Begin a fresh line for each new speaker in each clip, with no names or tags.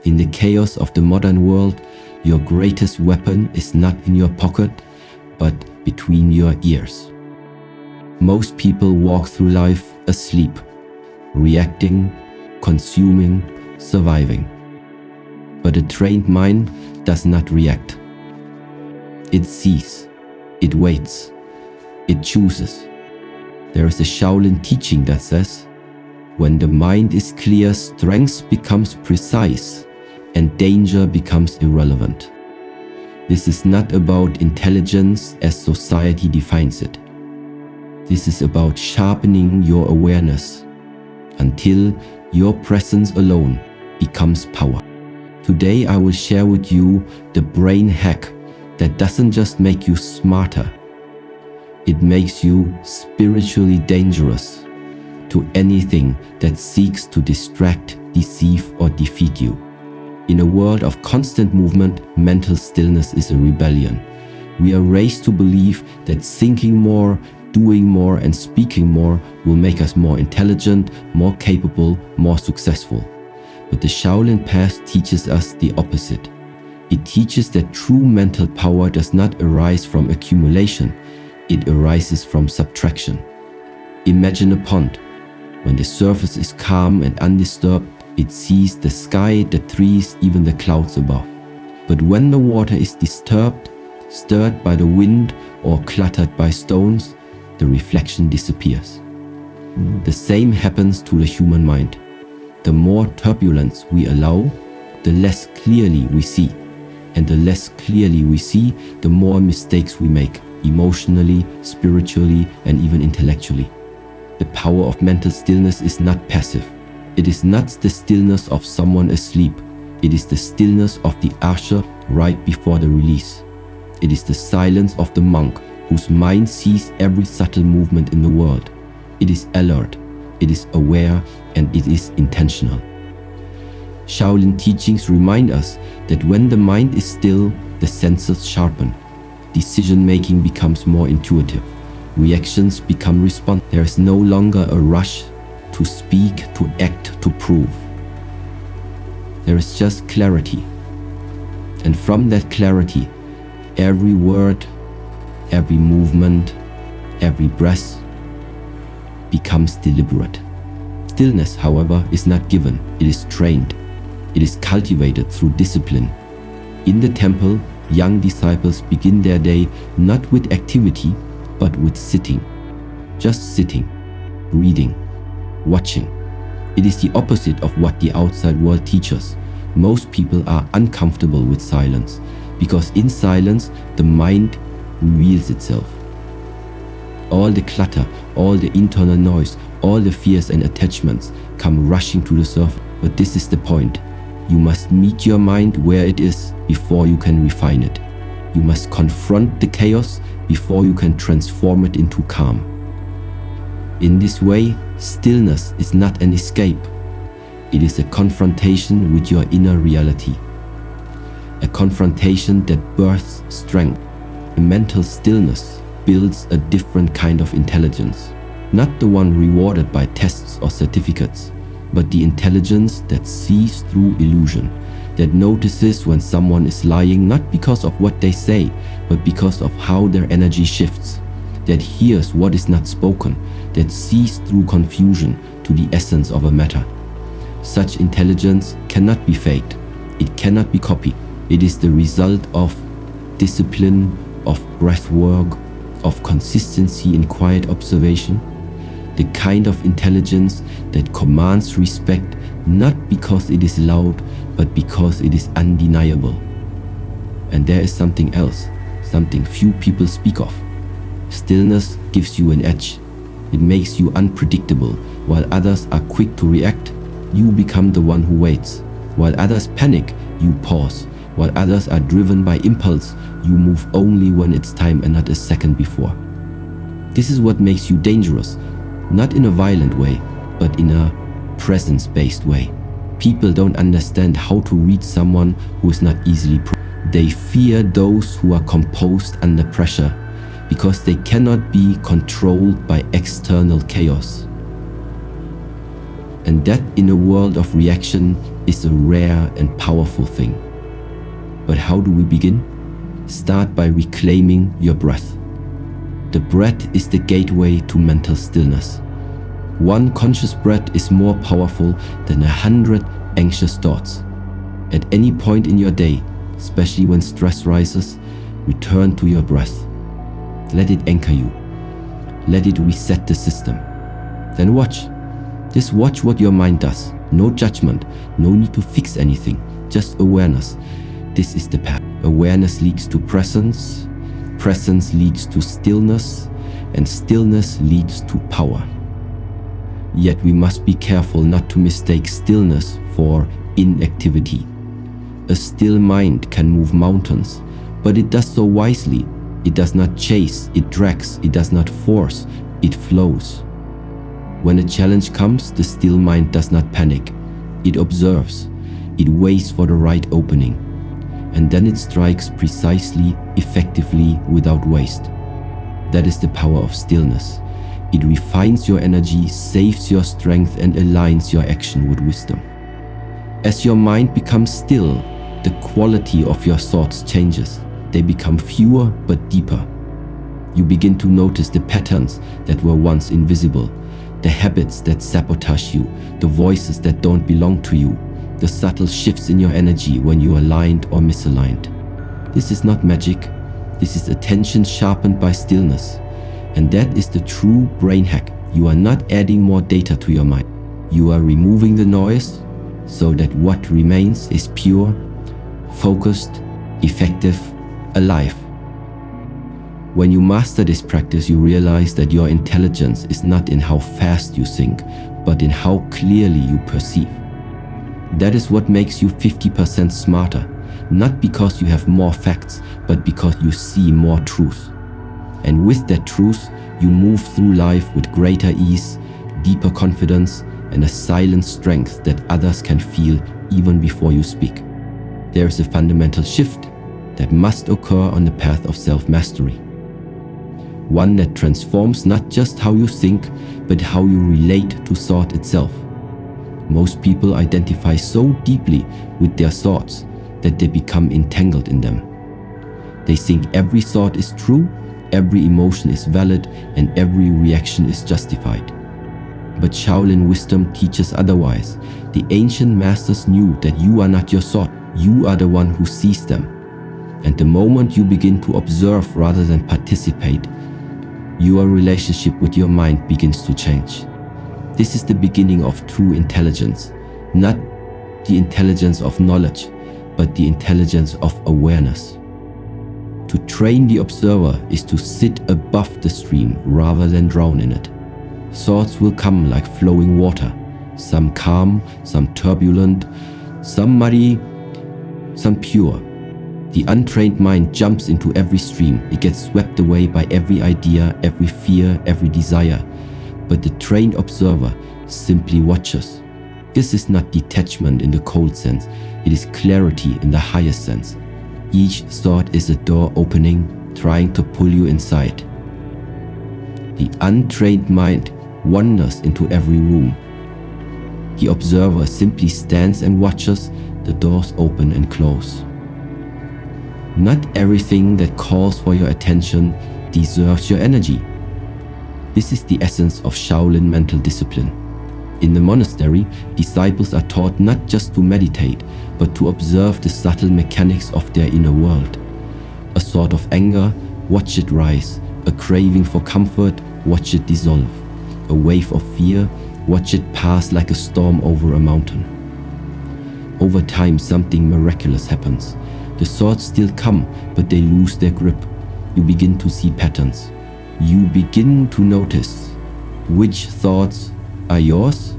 In the chaos of the modern world, your greatest weapon is not in your pocket, but between your ears. Most people walk through life asleep, reacting, consuming, surviving. But a trained mind does not react. It sees, it waits, it chooses. There is a Shaolin teaching that says, when the mind is clear, strength becomes precise and danger becomes irrelevant. This is not about intelligence as society defines it. This is about sharpening your awareness until your presence alone becomes power. Today I will share with you the brain hack that doesn't just make you smarter, it makes you spiritually dangerous to anything that seeks to distract, deceive, or defeat you. In a world of constant movement, mental stillness is a rebellion. We are raised to believe that thinking more, doing more, and speaking more will make us more intelligent, more capable, more successful. But the Shaolin path teaches us the opposite. It teaches that true mental power does not arise from accumulation, it arises from subtraction. Imagine a pond. When the surface is calm and undisturbed, it sees the sky, the trees, even the clouds above. But when the water is disturbed, stirred by the wind or cluttered by stones, the reflection disappears. The same happens to the human mind. The more turbulence we allow, the less clearly we see. And the less clearly we see, the more mistakes we make, emotionally, spiritually, and even intellectually. The power of mental stillness is not passive. It is not the stillness of someone asleep. It is the stillness of the usher right before the release. It is the silence of the monk whose mind sees every subtle movement in the world. It is alert, it is aware, and it is intentional. Shaolin teachings remind us that when the mind is still, the senses sharpen. Decision-making becomes more intuitive. Reactions become responsive. There is no longer a rush to speak, to act, to prove. There is just clarity. And from that clarity, every word, every movement, every breath becomes deliberate. Stillness, however, is not given, it is trained. It is cultivated through discipline. In the temple, young disciples begin their day not with activity, but with sitting. Just sitting, reading, watching. It is the opposite of what the outside world teaches. Most people are uncomfortable with silence, because in silence, the mind reveals itself. All the clutter, all the internal noise, all the fears and attachments come rushing to the surface. But this is the point. You must meet your mind where it is before you can refine it. You must confront the chaos before you can transform it into calm. In this way, stillness is not an escape. It is a confrontation with your inner reality. A confrontation that births strength. A mental stillness builds a different kind of intelligence. Not the one rewarded by tests or certificates, but the intelligence that sees through illusion, that notices when someone is lying not because of what they say, but because of how their energy shifts, that hears what is not spoken, that sees through confusion to the essence of a matter. Such intelligence cannot be faked, it cannot be copied. It is the result of discipline, of breath work, of consistency in quiet observation, the kind of intelligence that commands respect not because it is loud, but because it is undeniable. And there is something else, something few people speak of. Stillness gives you an edge. It makes you unpredictable. While others are quick to react, you become the one who waits. While others panic, you pause. While others are driven by impulse, you move only when it's time and not a second before. This is what makes you dangerous. Not in a violent way, but in a presence-based way. People don't understand how to read someone who is not easily They fear those who are composed under pressure because they cannot be controlled by external chaos. And that in a world of reaction is a rare and powerful thing. But how do we begin? Start by reclaiming your breath. The breath is the gateway to mental stillness. One conscious breath is more powerful than 100 anxious thoughts. At any point in your day, especially when stress rises, return to your breath. Let it anchor you. Let it reset the system. Then watch. Just watch what your mind does. No judgment, no need to fix anything, just awareness. This is the path. Awareness leads to presence, presence leads to stillness, and stillness leads to power. Yet we must be careful not to mistake stillness for inactivity. A still mind can move mountains, but it does so wisely. It does not chase, it drags, it does not force, it flows. When a challenge comes, the still mind does not panic. It observes, it waits for the right opening, and then it strikes precisely, effectively, without waste. That is the power of stillness. It refines your energy, saves your strength, and aligns your action with wisdom. As your mind becomes still, the quality of your thoughts changes. They become fewer but deeper. You begin to notice the patterns that were once invisible, the habits that sabotage you, the voices that don't belong to you, the subtle shifts in your energy when you are aligned or misaligned. This is not magic. This is attention sharpened by stillness. And that is the true brain hack. You are not adding more data to your mind. You are removing the noise so that what remains is pure, focused, effective, alive. When you master this practice, you realize that your intelligence is not in how fast you think, but in how clearly you perceive. That is what makes you 50% smarter, not because you have more facts, but because you see more truth. And with that truth, you move through life with greater ease, deeper confidence, and a silent strength that others can feel even before you speak. There is a fundamental shift that must occur on the path of self-mastery. One that transforms not just how you think, but how you relate to thought itself. Most people identify so deeply with their thoughts that they become entangled in them. They think every thought is true, every emotion is valid, and every reaction is justified. But Shaolin wisdom teaches otherwise. The ancient masters knew that you are not your thought, you are the one who sees them. And the moment you begin to observe rather than participate, your relationship with your mind begins to change. This is the beginning of true intelligence, not the intelligence of knowledge, but the intelligence of awareness. To train the observer is to sit above the stream rather than drown in it. Thoughts will come like flowing water, some calm, some turbulent, some muddy, some pure. The untrained mind jumps into every stream. It gets swept away by every idea, every fear, every desire. But the trained observer simply watches. This is not detachment in the cold sense. It is clarity in the highest sense. Each thought is a door opening, trying to pull you inside. The untrained mind wanders into every room. The observer simply stands and watches the doors open and close. Not everything that calls for your attention deserves your energy. This is the essence of Shaolin mental discipline. In the monastery, disciples are taught not just to meditate, but to observe the subtle mechanics of their inner world. A thought of anger, watch it rise. A craving for comfort, watch it dissolve. A wave of fear, watch it pass like a storm over a mountain. Over time, something miraculous happens. The thoughts still come, but they lose their grip. You begin to see patterns. You begin to notice which thoughts are yours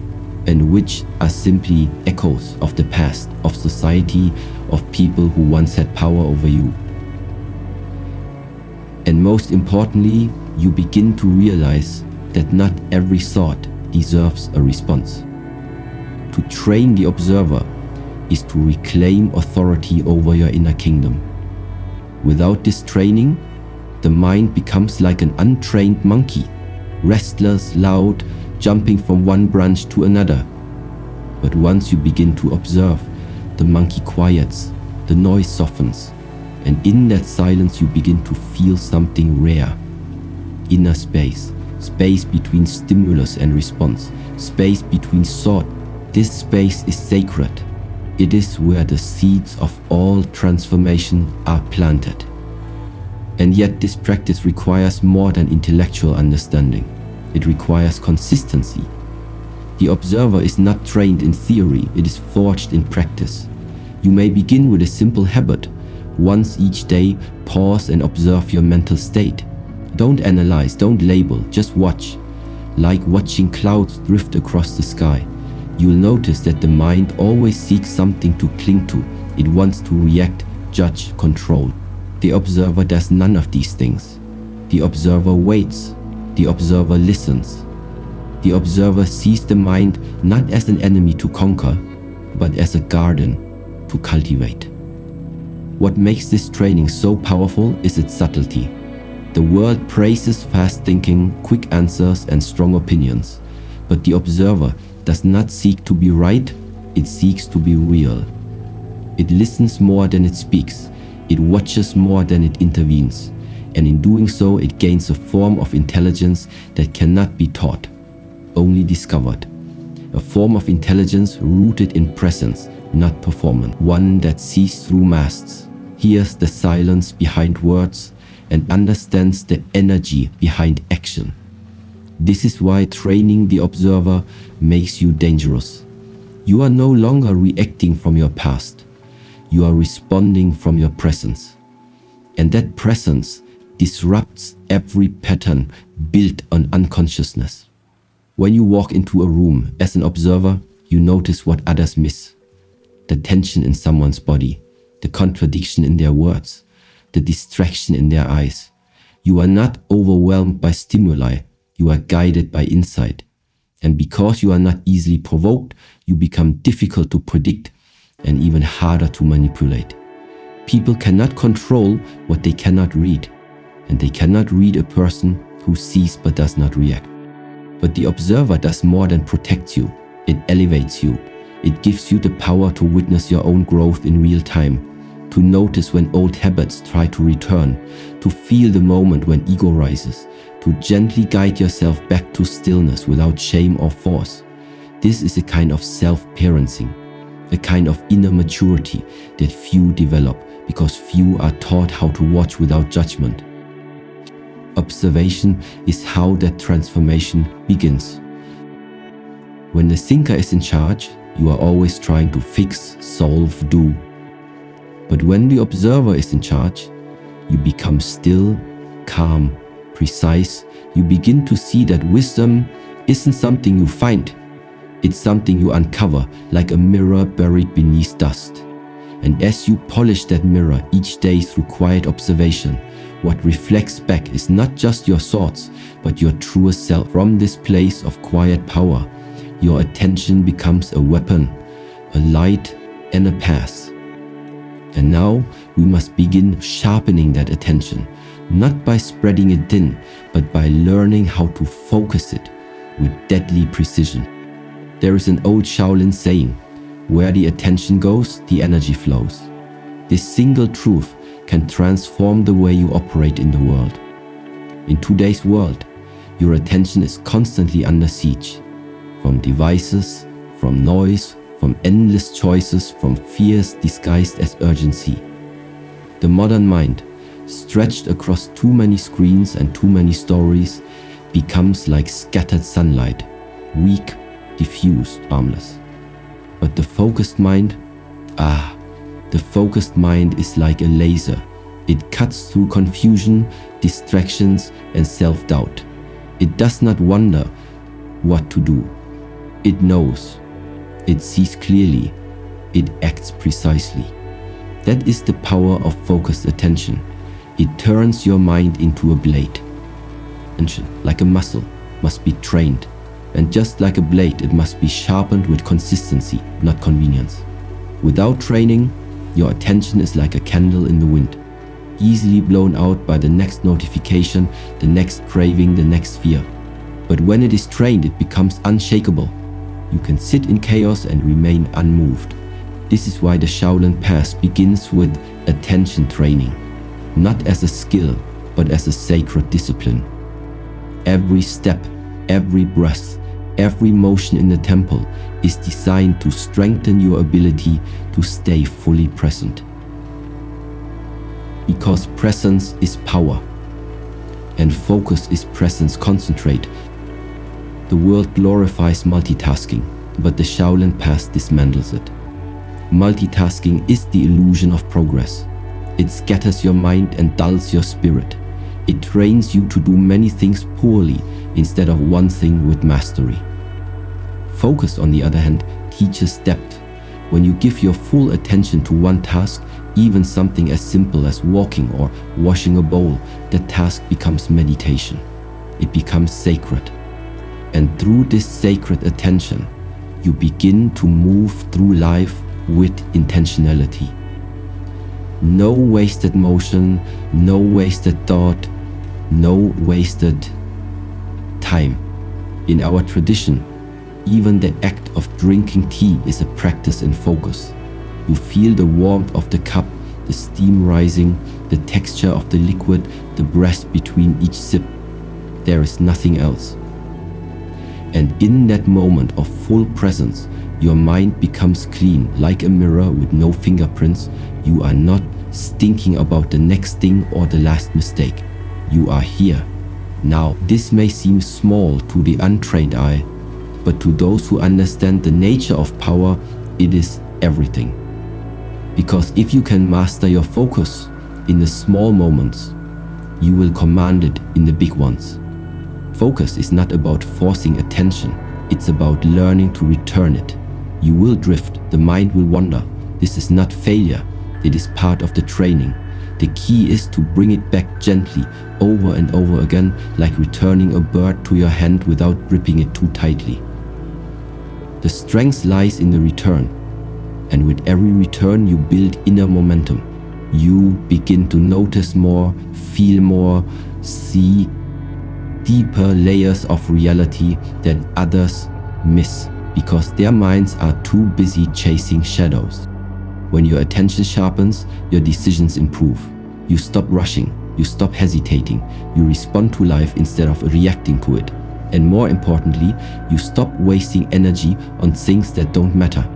and which are simply echoes of the past, of society, of people who once had power over you. And most importantly, you begin to realize that not every thought deserves a response. To train the observer is to reclaim authority over your inner kingdom. Without this training, the mind becomes like an untrained monkey, restless, loud, jumping from one branch to another, But once you begin to observe, the monkey quiets, the noise softens, and in that silence you begin to feel something rare. Inner space, space between stimulus and response, space between thought. This space is sacred. It is where the seeds of all transformation are planted. And yet this practice requires more than intellectual understanding. It requires consistency. The observer is not trained in theory, it is forged in practice. You may begin with a simple habit. Once each day, pause and observe your mental state. Don't analyze, don't label, just watch. Like watching clouds drift across the sky. You'll notice that the mind always seeks something to cling to. It wants to react, judge, control. The observer does none of these things. The observer waits. The observer listens. The observer sees the mind not as an enemy to conquer, but as a garden to cultivate. What makes this training so powerful is its subtlety. The world praises fast thinking, quick answers, and strong opinions. But the observer does not seek to be right, it seeks to be real. It listens more than it speaks. It watches more than it intervenes. And in doing so, it gains a form of intelligence that cannot be taught, only discovered. A form of intelligence rooted in presence, not performance. One that sees through masks, hears the silence behind words, and understands the energy behind action. This is why training the observer makes you dangerous. You are no longer reacting from your past. You are responding from your presence. And that presence disrupts every pattern built on unconsciousness. When you walk into a room as an observer, you notice what others miss. The tension in someone's body, the contradiction in their words, the distraction in their eyes. You are not overwhelmed by stimuli, you are guided by insight. And because you are not easily provoked, you become difficult to predict and even harder to manipulate. People cannot control what they cannot read, and they cannot read a person who sees but does not react. But the observer does more than protect you. It elevates you. It gives you the power to witness your own growth in real time, to notice when old habits try to return, to feel the moment when ego rises, to gently guide yourself back to stillness without shame or force. This is a kind of self-parenting, a kind of inner maturity that few develop because few are taught how to watch without judgment. Observation is how that transformation begins. When the thinker is in charge, you are always trying to fix, solve, do. But when the observer is in charge, you become still, calm, precise. You begin to see that wisdom isn't something you find. It's something you uncover like a mirror buried beneath dust. And as you polish that mirror each day through quiet observation, what reflects back is not just your thoughts, but your truest self. From this place of quiet power, your attention becomes a weapon, a light and a path. And now we must begin sharpening that attention, not by spreading it thin, but by learning how to focus it with deadly precision. There is an old Shaolin saying, where the attention goes, the energy flows. This single truth can transform the way you operate in the world. In today's world, your attention is constantly under siege, from devices, from noise, from endless choices, from fears disguised as urgency. The modern mind, stretched across too many screens and too many stories, becomes like scattered sunlight, weak, diffused, harmless. But the focused mind, the focused mind is like a laser. It cuts through confusion, distractions, and self-doubt. It does not wonder what to do. It knows. It sees clearly. It acts precisely. That is the power of focused attention. It turns your mind into a blade. Attention, like a muscle, must be trained. And just like a blade, it must be sharpened with consistency, not convenience. Without training, your attention is like a candle in the wind, easily blown out by the next notification, the next craving, the next fear. But when it is trained, it becomes unshakable. You can sit in chaos and remain unmoved. This is why the Shaolin path begins with attention training, not as a skill, but as a sacred discipline. Every step, every breath, every motion in the temple is designed to strengthen your ability to stay fully present. Because presence is power, and focus is presence concentrate. The world glorifies multitasking, but the Shaolin path dismantles it. Multitasking is the illusion of progress. It scatters your mind and dulls your spirit. It trains you to do many things poorly instead of one thing with mastery. Focus, on the other hand, teaches depth. When you give your full attention to one task, even something as simple as walking or washing a bowl, the task becomes meditation. It becomes sacred. And through this sacred attention, you begin to move through life with intentionality. No wasted motion, no wasted thought, no wasted time. In our tradition, even the act of drinking tea is a practice in focus. You feel the warmth of the cup, the steam rising, the texture of the liquid, the breath between each sip. There is nothing else. And in that moment of full presence, your mind becomes clean, like a mirror with no fingerprints. You are not thinking about the next thing or the last mistake. You are here. Now, this may seem small to the untrained eye, but to those who understand the nature of power, it is everything. Because if you can master your focus in the small moments, you will command it in the big ones. Focus is not about forcing attention, it's about learning to return it. You will drift, the mind will wander. This is not failure, it is part of the training. The key is to bring it back gently, over and over again, like returning a bird to your hand without gripping it too tightly. The strength lies in the return, and with every return you build inner momentum. You begin to notice more, feel more, see deeper layers of reality that others miss because their minds are too busy chasing shadows. When your attention sharpens, your decisions improve. You stop rushing, you stop hesitating, you respond to life instead of reacting to it. And more importantly, you stop wasting energy on things that don't matter.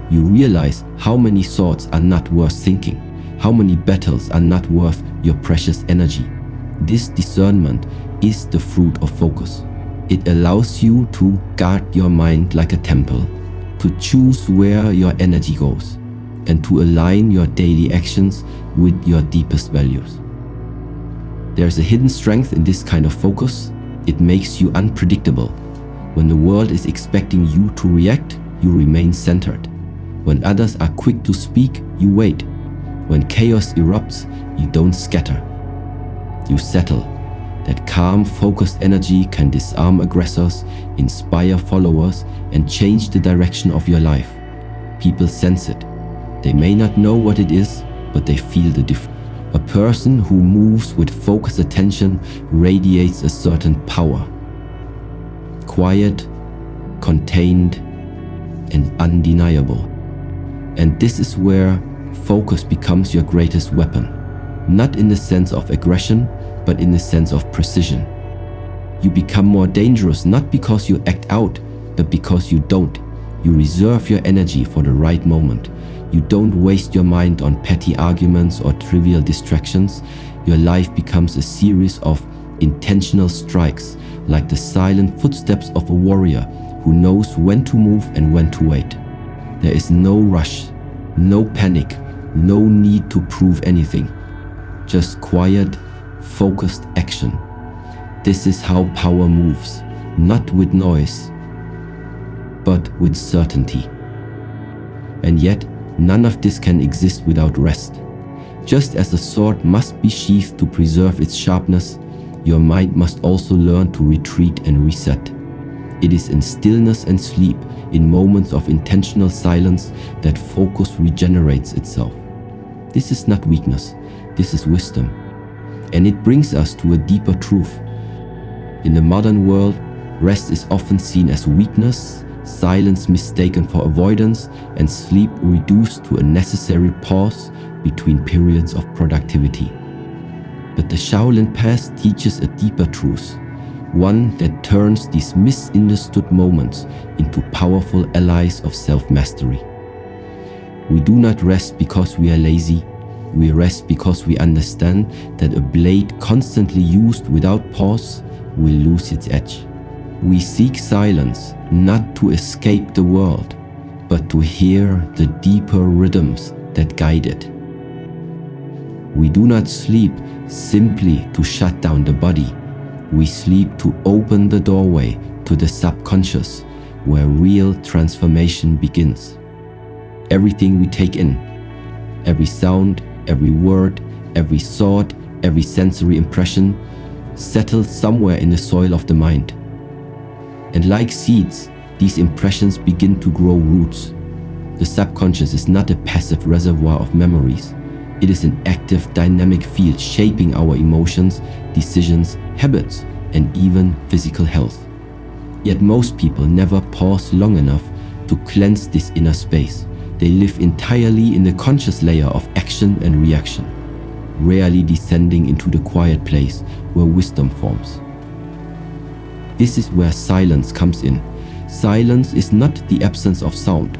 You realize how many thoughts are not worth thinking, how many battles are not worth your precious energy. This discernment is the fruit of focus. It allows you to guard your mind like a temple, to choose where your energy goes, and to align your daily actions with your deepest values. There's a hidden strength in this kind of focus. It makes you unpredictable. When the world is expecting you to react, you remain centered. When others are quick to speak, you wait. When chaos erupts, you don't scatter. You settle. That calm, focused energy can disarm aggressors, inspire followers, and change the direction of your life. People sense it. They may not know what it is, but they feel the difference. A person who moves with focused attention radiates a certain power. Quiet, contained, and undeniable. And this is where focus becomes your greatest weapon. Not in the sense of aggression, but in the sense of precision. You become more dangerous not because you act out, but because you don't. You reserve your energy for the right moment. You don't waste your mind on petty arguments or trivial distractions. Your life becomes a series of intentional strikes, like the silent footsteps of a warrior who knows when to move and when to wait. There is no rush, no panic, no need to prove anything. Just quiet, focused action. This is how power moves, not with noise, but with certainty. And yet, none of this can exist without rest. Just as a sword must be sheathed to preserve its sharpness, your mind must also learn to retreat and reset. It is in stillness and sleep, in moments of intentional silence, that focus regenerates itself. This is not weakness, this is wisdom. And it brings us to a deeper truth. In the modern world, rest is often seen as weakness, silence mistaken for avoidance, and sleep reduced to a necessary pause between periods of productivity. But the Shaolin path teaches a deeper truth, one that turns these misunderstood moments into powerful allies of self-mastery. We do not rest because we are lazy. We rest because we understand that a blade constantly used without pause will lose its edge. We seek silence not to escape the world, but to hear the deeper rhythms that guide it. We do not sleep simply to shut down the body. We sleep to open the doorway to the subconscious, where real transformation begins. Everything we take in, every sound, every word, every thought, every sensory impression, settles somewhere in the soil of the mind. And like seeds, these impressions begin to grow roots. The subconscious is not a passive reservoir of memories. It is an active, dynamic field shaping our emotions, decisions, habits, and even physical health. Yet most people never pause long enough to cleanse this inner space. They live entirely in the conscious layer of action and reaction, rarely descending into the quiet place where wisdom forms. This is where silence comes in. Silence is not the absence of sound.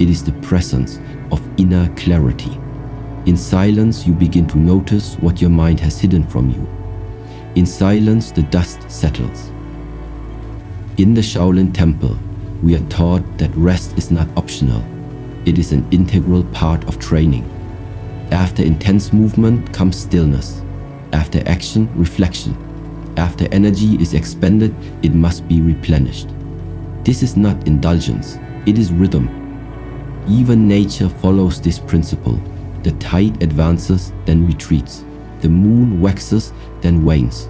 It is the presence of inner clarity. In silence, you begin to notice what your mind has hidden from you. In silence, the dust settles. In the Shaolin temple, we are taught that rest is not optional. It is an integral part of training. After intense movement comes stillness. After action, reflection. After energy is expended, it must be replenished. This is not indulgence, it is rhythm. Even nature follows this principle. The tide advances, then retreats. The moon waxes, then wanes.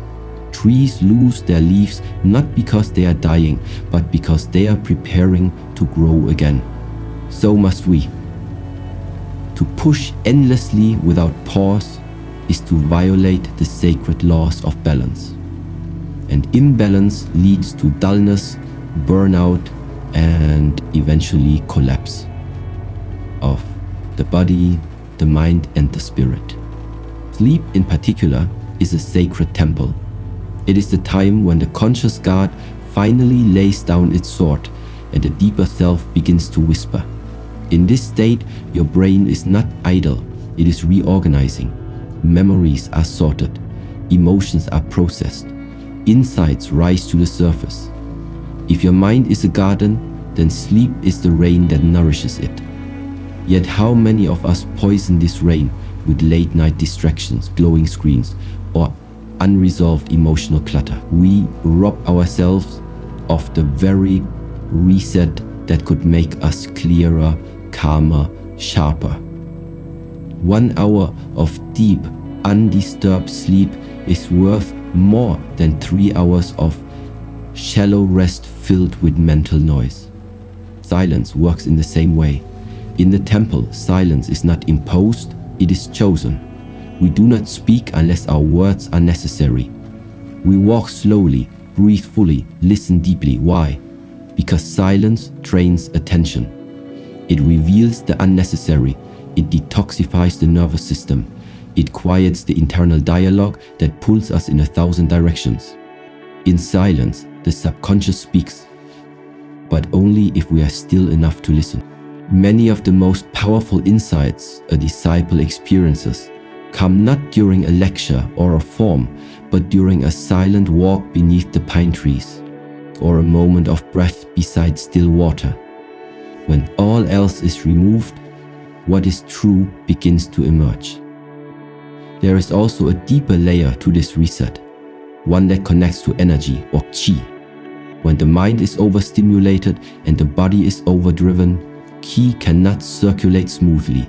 Trees lose their leaves not because they are dying, but because they are preparing to grow again. So must we. To push endlessly without pause is to violate the sacred laws of balance. And imbalance leads to dullness, burnout, and eventually collapse of the body, the mind, and the spirit. Sleep in particular is a sacred temple. It is the time when the conscious guard finally lays down its sword and the deeper self begins to whisper. In this state, your brain is not idle, it is reorganizing. Memories are sorted, emotions are processed, insights rise to the surface. If your mind is a garden, then sleep is the rain that nourishes it. Yet how many of us poison this rain with late-night distractions, glowing screens, or unresolved emotional clutter? We rob ourselves of the very reset that could make us clearer, calmer, sharper. 1 hour of deep, undisturbed sleep is worth more than 3 hours of shallow rest filled with mental noise. Silence works in the same way. In the temple, silence is not imposed, it is chosen. We do not speak unless our words are necessary. We walk slowly, breathe fully, listen deeply. Why? Because silence trains attention. It reveals the unnecessary. It detoxifies the nervous system. It quiets the internal dialogue that pulls us in 1,000 directions. In silence, the subconscious speaks, but only if we are still enough to listen. Many of the most powerful insights a disciple experiences come not during a lecture or a form, but during a silent walk beneath the pine trees, or a moment of breath beside still water. When all else is removed, what is true begins to emerge. There is also a deeper layer to this reset, one that connects to energy or qi. When the mind is overstimulated and the body is overdriven, qi cannot circulate smoothly.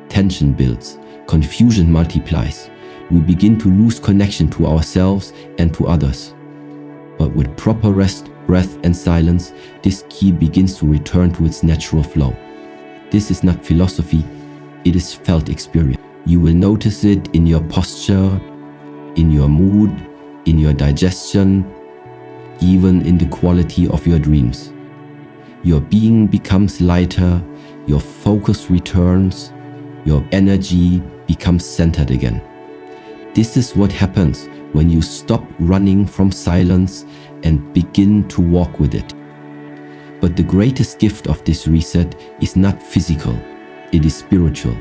Tension builds, confusion multiplies. We begin to lose connection to ourselves and to others. But with proper rest, breath, and silence, this qi begins to return to its natural flow. This is not philosophy, it is felt experience. You will notice it in your posture, in your mood, in your digestion, even in the quality of your dreams. Your being becomes lighter, your focus returns, your energy becomes centered again. This is what happens when you stop running from silence and begin to walk with it. But the greatest gift of this reset is not physical, it is spiritual.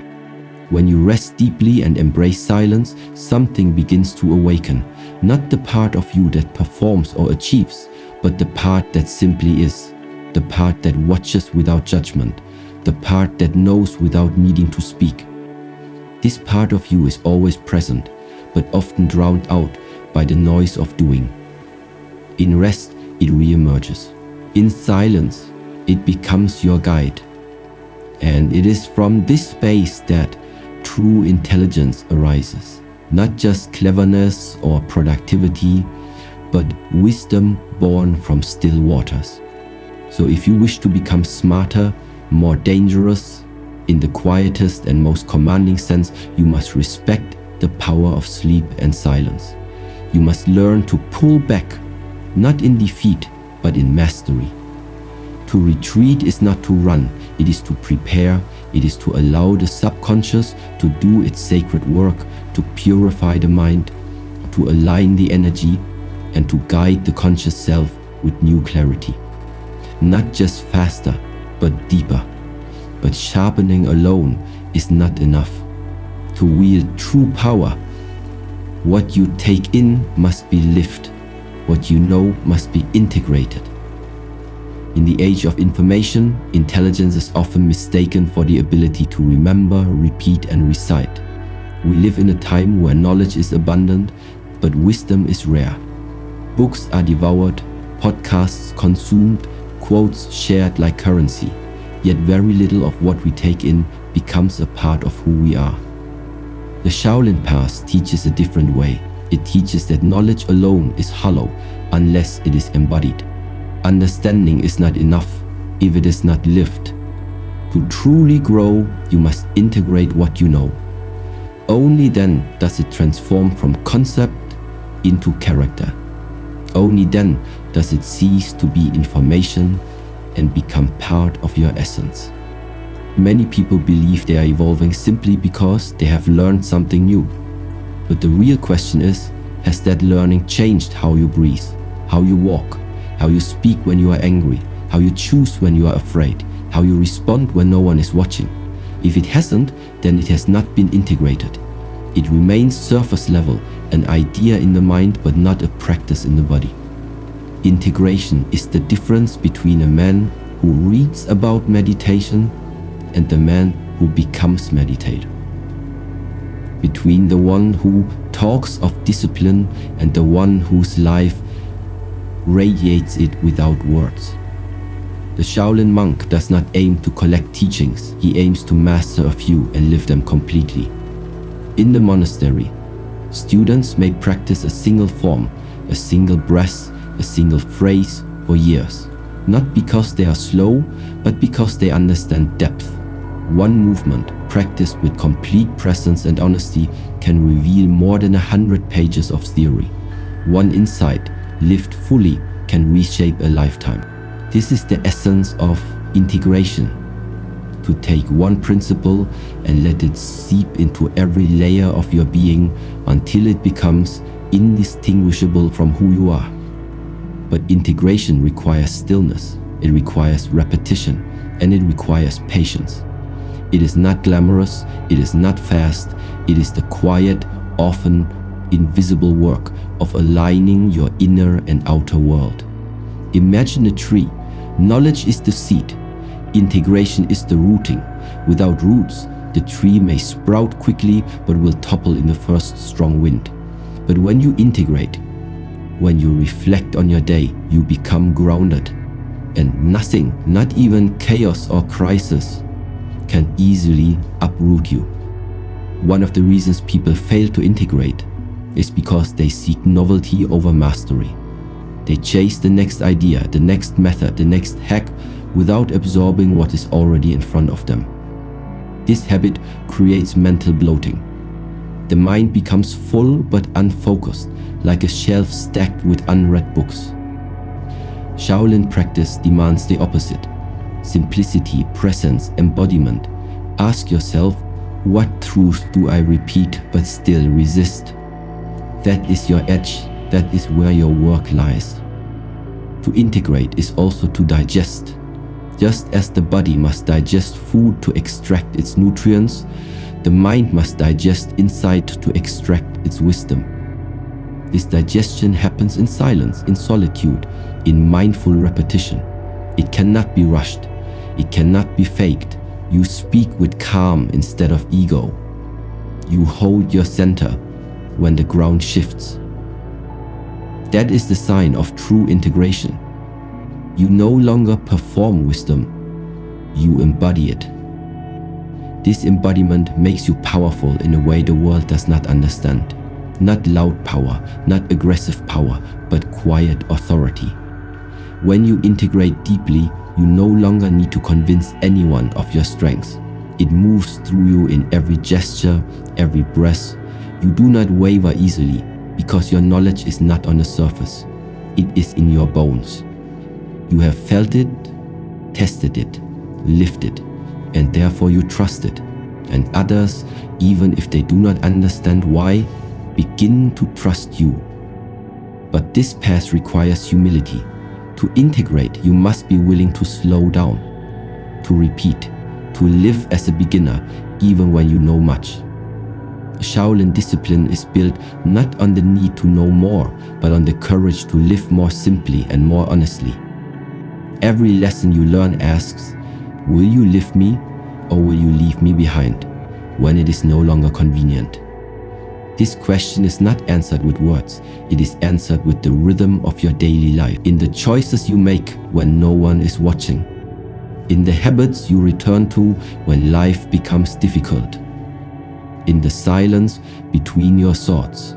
When you rest deeply and embrace silence, something begins to awaken, not the part of you that performs or achieves, but the part that simply is, the part that watches without judgment, the part that knows without needing to speak. This part of you is always present, but often drowned out by the noise of doing. In rest, it re-emerges. In silence, it becomes your guide. And it is from this space that true intelligence arises. Not just cleverness or productivity, but wisdom born from still waters. So if you wish to become smarter, more dangerous, in the quietest and most commanding sense, you must respect the power of sleep and silence. You must learn to pull back, not in defeat, but in mastery. To retreat is not to run, it is to prepare, it is to allow the subconscious to do its sacred work, to purify the mind, to align the energy, and to guide the conscious self with new clarity. Not just faster, but deeper. But sharpening alone is not enough. To wield true power, what you take in must be lived, what you know must be integrated. In the age of information, intelligence is often mistaken for the ability to remember, repeat, and recite. We live in a time where knowledge is abundant, but wisdom is rare. Books are devoured, podcasts consumed, quotes shared like currency, yet very little of what we take in becomes a part of who we are. The Shaolin path teaches a different way. It teaches that knowledge alone is hollow unless it is embodied. Understanding is not enough if it is not lived. To truly grow, you must integrate what you know. Only then does it transform from concept into character. Only then does it cease to be information and become part of your essence. Many people believe they are evolving simply because they have learned something new. But the real question is, has that learning changed how you breathe, how you walk, how you speak when you are angry, how you choose when you are afraid, how you respond when no one is watching? If it hasn't, then it has not been integrated. It remains surface level, an idea in the mind but not a practice in the body. Integration is the difference between a man who reads about meditation and the man who becomes meditator. Between the one who talks of discipline and the one whose life radiates it without words. The Shaolin monk does not aim to collect teachings, he aims to master a few and live them completely. In the monastery, students may practice a single form, a single breath, a single phrase for years, not because they are slow, but because they understand depth. One movement, practiced with complete presence and honesty, can reveal more than 100 pages of theory. One insight, lived fully, can reshape a lifetime. This is the essence of integration. To take one principle and let it seep into every layer of your being until it becomes indistinguishable from who you are. But integration requires stillness, it requires repetition, and it requires patience. It is not glamorous, it is not fast, it is the quiet, often invisible work of aligning your inner and outer world. Imagine a tree. Knowledge is the seed. Integration is the rooting. Without roots, the tree may sprout quickly but will topple in the first strong wind. But when you integrate, when you reflect on your day, you become grounded. And nothing, not even chaos or crisis, can easily uproot you. One of the reasons people fail to integrate is because they seek novelty over mastery. They chase the next idea, the next method, the next hack without absorbing what is already in front of them. This habit creates mental bloating. The mind becomes full but unfocused, like a shelf stacked with unread books. Shaolin practice demands the opposite. simplicity, presence, embodiment. Ask yourself, what truth do I repeat but still resist? That is your edge. That is where your work lies. To integrate is also to digest. Just as the body must digest food to extract its nutrients, the mind must digest insight to extract its wisdom. This digestion happens in silence, in solitude, in mindful repetition. It cannot be rushed. It cannot be faked. You speak with calm instead of ego. You hold your center when the ground shifts. That is the sign of true integration. You no longer perform wisdom, you embody it. This embodiment makes you powerful in a way the world does not understand. Not loud power, not aggressive power, but quiet authority. When you integrate deeply, you no longer need to convince anyone of your strengths. It moves through you in every gesture, every breath. You do not waver easily because your knowledge is not on the surface. It is in your bones. You have felt it, tested it, lived it, and therefore you trust it. And others, even if they do not understand why, begin to trust you. But this path requires humility. To integrate, you must be willing to slow down, to repeat, to live as a beginner even when you know much. Shaolin discipline is built not on the need to know more, but on the courage to live more simply and more honestly. Every lesson you learn asks, will you lift me or will you leave me behind when it is no longer convenient? This question is not answered with words, it is answered with the rhythm of your daily life, in the choices you make when no one is watching, in the habits you return to when life becomes difficult, in the silence between your thoughts,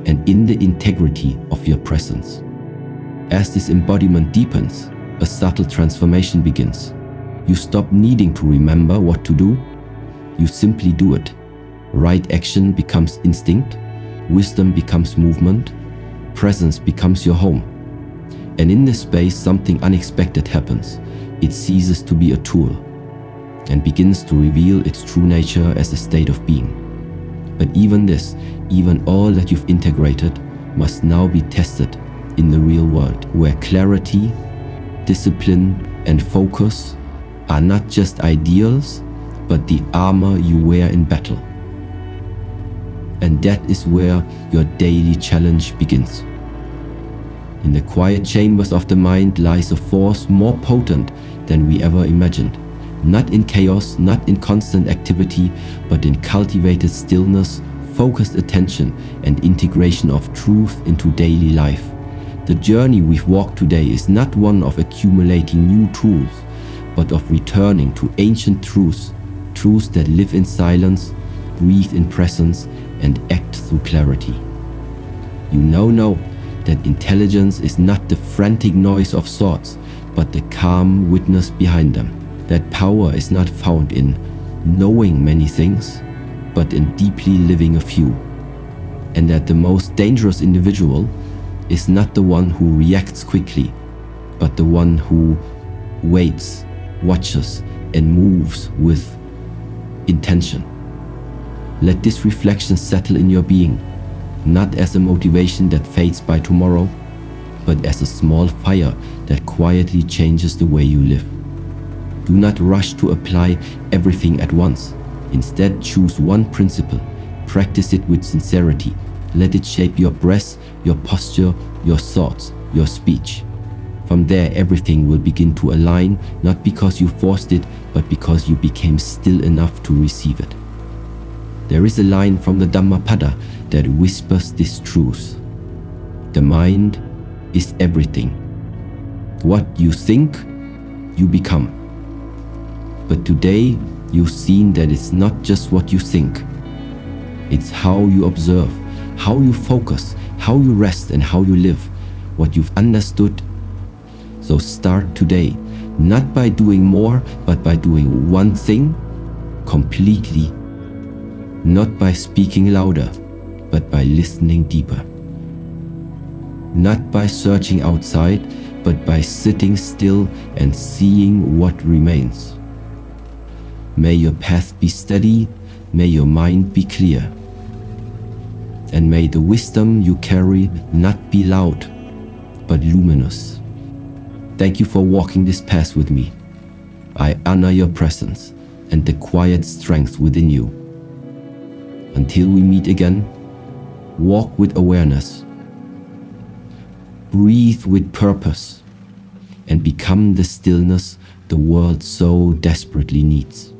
and in the integrity of your presence. As this embodiment deepens, a subtle transformation begins. You stop needing to remember what to do, you simply do it. Right action becomes instinct, wisdom becomes movement, presence becomes your home. And in this space, something unexpected happens. It ceases to be a tool and begins to reveal its true nature as a state of being. But even this, even all that you've integrated, must now be tested in the real world, where clarity, discipline, and focus are not just ideals, but the armor you wear in battle. And that is where your daily challenge begins. In the quiet chambers of the mind lies a force more potent than we ever imagined. Not in chaos, not in constant activity, but in cultivated stillness, focused attention, and integration of truth into daily life. The journey we've walked today is not one of accumulating new tools, but of returning to ancient truths, truths that live in silence, breathe in presence, and act through clarity. You now know that intelligence is not the frantic noise of thoughts, but the calm witness behind them. That power is not found in knowing many things, but in deeply living a few. And that the most dangerous individual is not the one who reacts quickly, but the one who waits, watches, and moves with intention. Let this reflection settle in your being, not as a motivation that fades by tomorrow, but as a small fire that quietly changes the way you live. Do not rush to apply everything at once. Instead, choose one principle, practice it with sincerity. Let it shape your breath, your posture, your thoughts, your speech. From there, everything will begin to align, not because you forced it, but because you became still enough to receive it. There is a line from the Dhammapada that whispers this truth. The mind is everything. What you think, you become. But today, you've seen that it's not just what you think. It's how you observe, how you focus, how you rest, and how you live, what you've understood. So start today, not by doing more, but by doing one thing completely. Not by speaking louder, but by listening deeper. Not by searching outside, but by sitting still and seeing what remains. May your path be steady, may your mind be clear, and may the wisdom you carry not be loud, but luminous. Thank you for walking this path with me. I honor your presence and the quiet strength within you. Until we meet again, walk with awareness, breathe with purpose, and become the stillness the world so desperately needs.